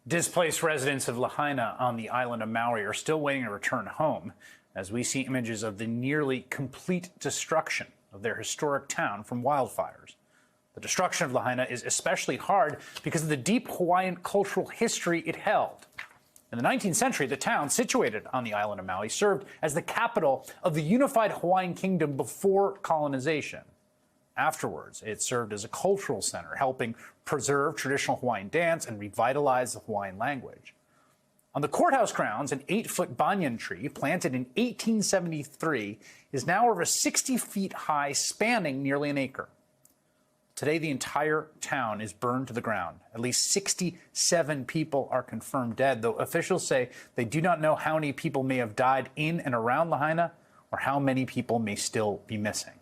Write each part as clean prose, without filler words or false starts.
Displaced residents of Lahaina on the island of Maui are still waiting to return home as we see images of the nearly complete destruction of their historic town from wildfires. The destruction of Lahaina is especially hard because of the deep Hawaiian cultural history it held. In the 19th century, the town, situated on the island of Maui, served as the capital of the unified Hawaiian kingdom before colonization. Afterwards, it served as a cultural center, helping preserve traditional Hawaiian dance and revitalize the Hawaiian language. On the courthouse grounds, an 8-foot banyan tree planted in 1873 is now over 60 feet high, spanning nearly an acre. Today, the entire town is burned to the ground. At least 67 people are confirmed dead, though officials say they do not know how many people may have died in and around Lahaina or how many people may still be missing.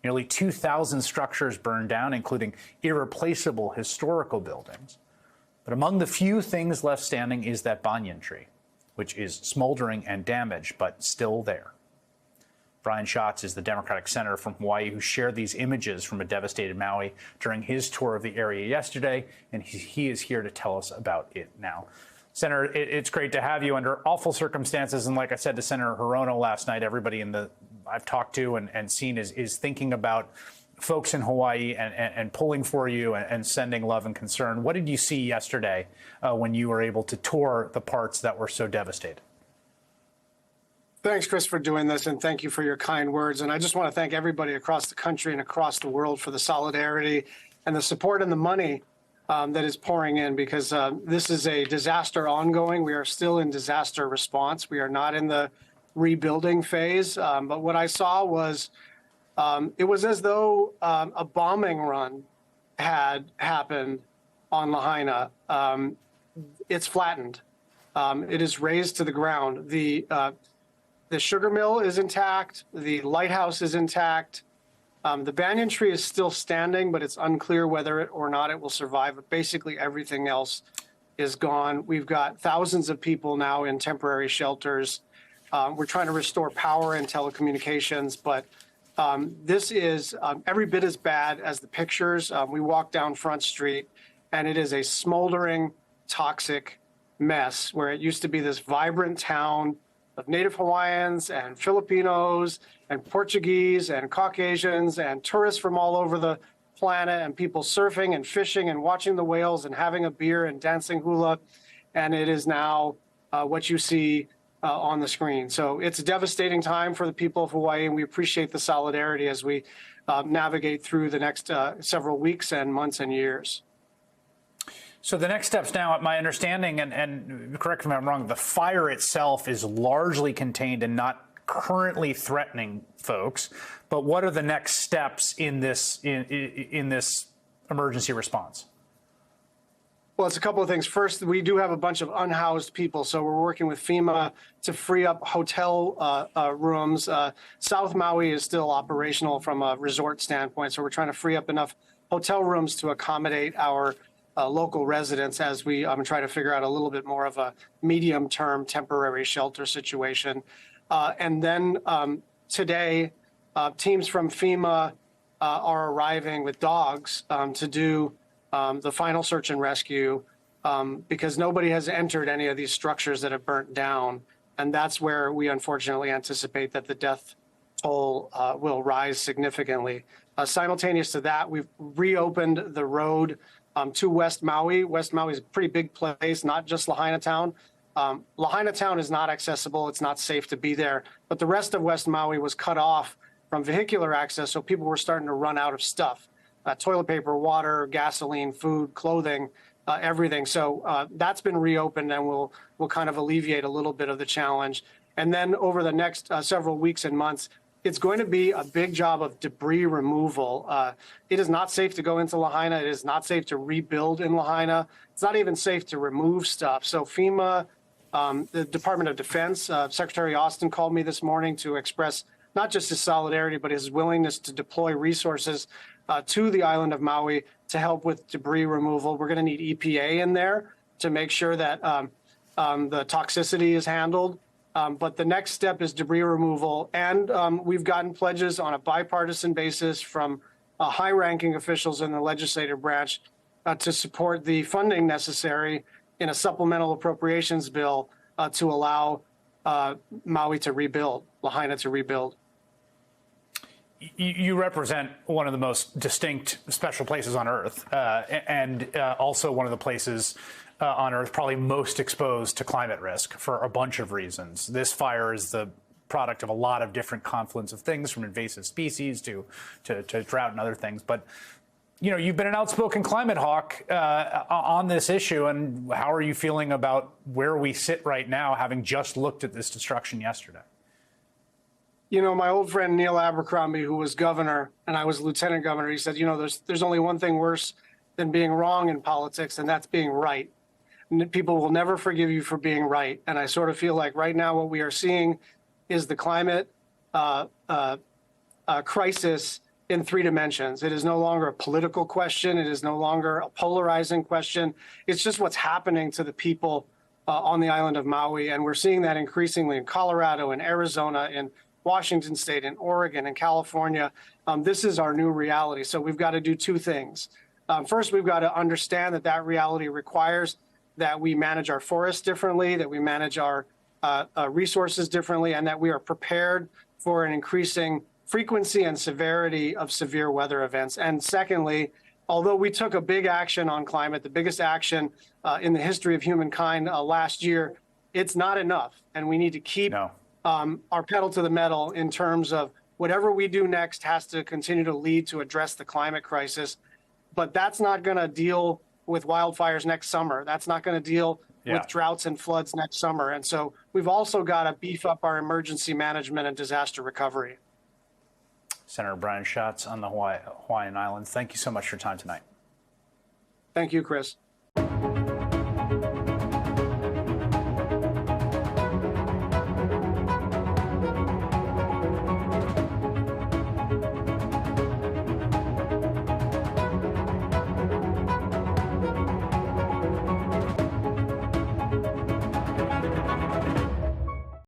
Nearly 2,000 structures burned down, including irreplaceable historical buildings. But among the few things left standing is that banyan tree, which is smoldering and damaged, but still there. Brian Schatz is the Democratic senator from Hawaii who shared these images from a devastated Maui during his tour of the area yesterday, and he is here to tell us about it now. Senator, it's great to have you under awful circumstances. And like I said to Senator Hirono last night, everybody I've talked to and seen is thinking about folks in Hawaii and pulling for you and sending love and concern. What did you see yesterday when you were able to tour the parts that were so devastated? Thanks, Chris, for doing this, and thank you for your kind words. And I just want to thank everybody across the country and across the world for the solidarity and the support and the money that is pouring in, because this is a disaster ongoing. We are still in disaster response. We are not in the rebuilding phase. But what I saw was it was as though a bombing run had happened on Lahaina. It's flattened. It is razed to the ground. The sugar mill is intact. The lighthouse is intact. The banyan tree is still standing, but it's unclear whether it or not it will survive. But basically everything else is gone. We've got thousands of people now in temporary shelters. We're trying to restore power and telecommunications, but this is every bit as bad as the pictures. We walked down Front Street, and it is a smoldering, toxic mess where it used to be this vibrant town of Native Hawaiians and Filipinos and Portuguese and Caucasians and tourists from all over the planet, and people surfing and fishing and watching the whales and having a beer and dancing hula. And it is now what you see on the screen. So it's a devastating time for the people of Hawaii, and we appreciate the solidarity as we navigate through the next several weeks and months and years. So the next steps now, my understanding, and correct me if I'm wrong, the fire itself is largely contained and not currently threatening folks. But what are the next steps in this emergency response? Well, it's a couple of things. First, we do have a bunch of unhoused people, so we're working with FEMA to free up hotel rooms. South Maui is still operational from a resort standpoint, so we're trying to free up enough hotel rooms to accommodate our local residents as we try to figure out a little bit more of a medium-term temporary shelter situation. And then today, teams from FEMA are arriving with dogs to do the final search and rescue because nobody has entered any of these structures that have burnt down. And that's where we unfortunately anticipate that the death toll will rise significantly. Simultaneous to that, we've reopened the road to West Maui. West Maui is a pretty big place, not just Lahaina Town. Lahaina Town is not accessible. It's not safe to be there. But the rest of West Maui was cut off from vehicular access, so people were starting to run out of stuff. Toilet paper, water, gasoline, food, clothing, everything. So that's been reopened and will kind of alleviate a little bit of the challenge. And then over the next several weeks and months, it's going to be a big job of debris removal. It is not safe to go into Lahaina. It is not safe to rebuild in Lahaina. It's not even safe to remove stuff. So FEMA, the Department of Defense, Secretary Austin called me this morning to express not just his solidarity, but his willingness to deploy resources to the island of Maui to help with debris removal. We're going to need EPA in there to make sure that the toxicity is handled. But the next step is debris removal. And we've gotten pledges on a bipartisan basis from high-ranking officials in the legislative branch to support the funding necessary in a supplemental appropriations bill to allow Maui to rebuild, Lahaina to rebuild. You represent one of the most distinct special places on Earth, and also one of the places on Earth probably most exposed to climate risk for a bunch of reasons. This fire is the product of a lot of different confluence of things, from invasive species to drought and other things. But you've been an outspoken climate hawk on this issue, and how are you feeling about where we sit right now, having just looked at this destruction yesterday? My old friend Neil Abercrombie, who was governor and I was lieutenant governor, he said, there's only one thing worse than being wrong in politics, and that's being right. And people will never forgive you for being right. And I sort of feel like right now what we are seeing is the climate crisis in three dimensions. It is no longer a political question. It is no longer a polarizing question. It's just what's happening to the people on the island of Maui. And we're seeing that increasingly in Colorado and Arizona and Washington State and Oregon and California. This is our new reality. So we've got to do two things. First, we've got to understand that reality requires that we manage our forests differently, that we manage our resources differently, and that we are prepared for an increasing frequency and severity of severe weather events. And secondly, although we took a big action on climate, the biggest action in the history of humankind last year, it's not enough. And we need to keep our pedal to the metal in terms of whatever we do next has to continue to lead to address the climate crisis. But that's not going to deal with wildfires next summer. That's not going to deal with droughts and floods next summer. And so we've also got to beef up our emergency management and disaster recovery. Senator Brian Schatz on the Hawaiian Islands, thank you so much for your time tonight. Thank you, Chris.